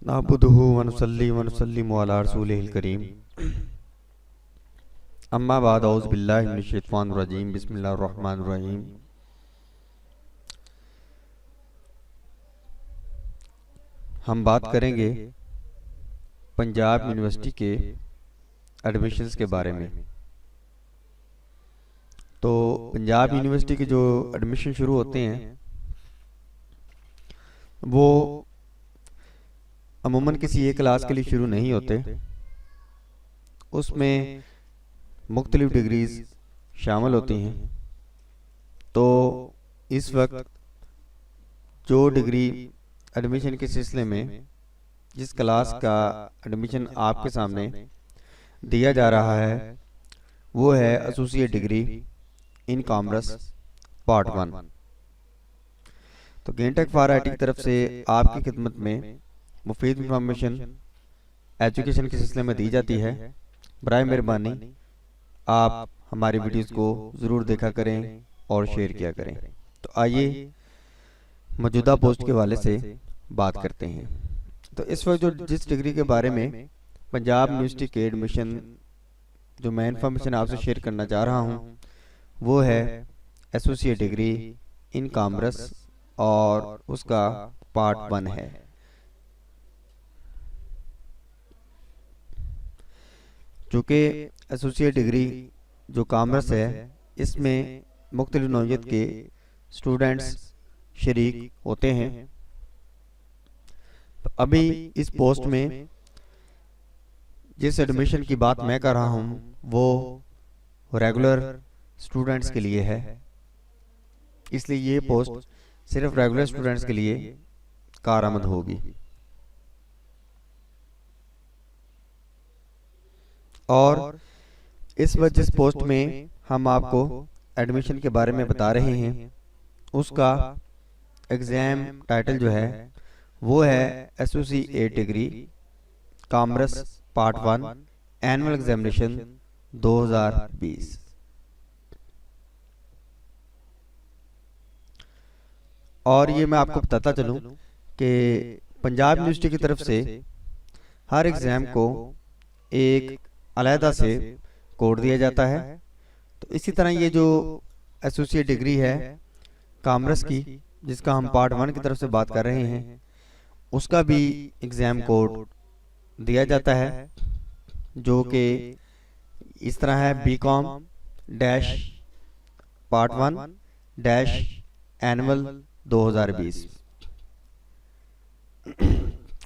नअबुदुहु व नुसल्ली व नुसल्लिमु अला रसूलिहिल करीम। अम्मा बाद औज़ु बिल्लाहि मिनश शैतानिर रजीम। बिस्मिल्लाहिर रहमानिर रहीम। हम बात करेंगे पंजाब यूनिवर्सिटी के एडमिशन्स के बारे में। तो पंजाब यूनिवर्सिटी के जो एडमिशन शुरू होते हैं वो अमूमन किसी एक क्लास के लिए शुरू नहीं होते। उसमें मुख्तलिफ डिग्रीज शामिल होती हैं। तो इस वक्त जो डिग्री एडमिशन के सिलसिले में जिस क्लास का एडमिशन आपके सामने दिया जा रहा है वो है associate degree in commerce part 1। तो गेंटेक फॉर आईटी की तरफ से आपकी खिदमत में मुफीद इंफॉर्मेशन एजुकेशन के सिलसिले में दी जाती है। बराए मेहरबानी आप हमारी वीडियोस को ज़रूर देखा करें और शेयर किया करें। तो आइए मौजूदा पोस्ट के हवाले से बात करते हैं। तो इस वक्त जो जिस डिग्री के बारे में पंजाब यूनिवर्सिटी के एडमिशन जो मैं इंफॉर्मेशन आपसे शेयर करना चाह रहा हूँ वो है एसोसिएट डिग्री इन कॉमर्स और उसका पार्ट 1 है। चूँकि एसोसिएट डिग्री जो कॉमर्स है इसमें मुख्तलिफ नौइयत के स्टूडेंट्स शरीक होते हैं। तो अभी इस पोस्ट में जिस एडमिशन की बात मैं कर रहा हूँ वो रेगुलर स्टूडेंट्स के लिए है, इसलिए ये पोस्ट सिर्फ रेगुलर स्टूडेंट्स के लिए कारआमद होगी। और इस वक्त जिस पोस्ट में हम आपको एडमिशन के बारे में बता रहे हैं उसका एग्ज़ाम टाइटल जो है वो है associate degree commerce part 1 annual examination 2020। और ये मैं आपको बताता चलूँ कि पंजाब यूनिवर्सिटी की तरफ से हर एग्ज़ाम को एक अलहदा से कोड दिया जाता है। तो इसी तरह ये जो एसोसिएट डिग्री है कॉमर्स की जिसका हम पार्ट 1 की तरफ से बात कर रहे हैं उसका भी एग्ज़ाम कोड दिया जाता है जो कि इस तरह है BCom dash part 1 dash annual 2020।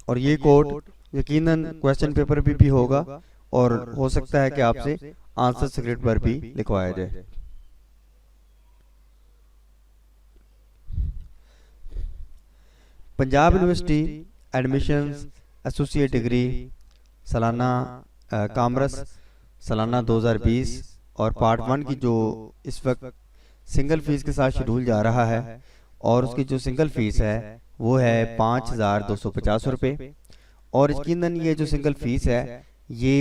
और ये कोड यकीनन क्वेश्चन पेपर भी होगा और हो सकता है कि आपसे आंसर स्क्रिप्ट पर भी लिखवाया जाए। Punjab university admissions associate degree सालाना कॉमर्स सालाना 2020 और पार्ट 1 की जो इस वक्त सिंगल फीस के साथ शेड्यूल जा रहा है और उसकी जो सिंगल फीस है वो है 5250 रुपये। और यकीनन ये जो सिंगल फीस है ये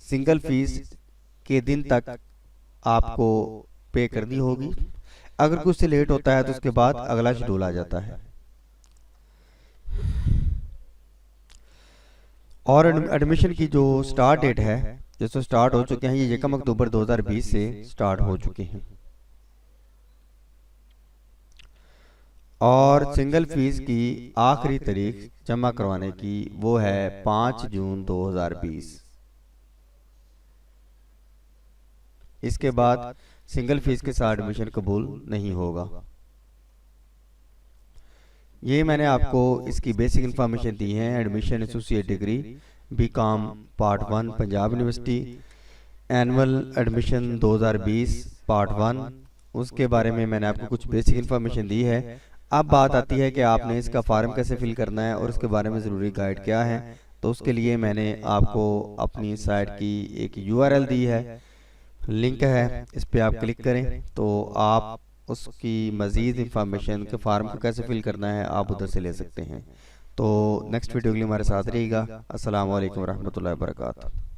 सिंगल फीस के दिन तक आपको पे करनी होगी। अगर कुछ से लेट होता है तो उसके बाद अगला शेड्यूल आ जाता है। और एडमिशन की जो स्टार्ट डेट है जैसे स्टार्ट हो चुके हैं ये 1 अक्टूबर 2020 से स्टार्ट हो चुके हैं। और सिंगल फीस की आखिरी तारीख जमा करवाने की वो है 5 जून 2020। इसके बाद सिंगल फीस के साथ एडमिशन कबूल नहीं होगा। ये मैंने आपको इसकी बेसिक इन्फॉर्मेशन दी है। Admission associate degree BCom part 1 Punjab university annual admission 2020 part 1 उसके बारे में मैंने आपको कुछ बेसिक इन्फॉर्मेशन दी है। अब बात आती है कि आपने इसका फॉर्म कैसे फिल करना है और उसके बारे में ज़रूरी गाइड क्या है। तो उसके लिए मैंने आपको अपनी साइट की एक URL दी है, लिंक है, इस पर आप क्लिक करें तो आप उसकी मज़ीद इंफॉर्मेशन के फार्म को कैसे फिल करना है आप उधर से ले सकते हैं। तो नेक्स्ट वीडियो के लिए हमारे साथ रहिएगा। अस्सलाम वालेकुम रहमतुल्लाहि व बरकातहू।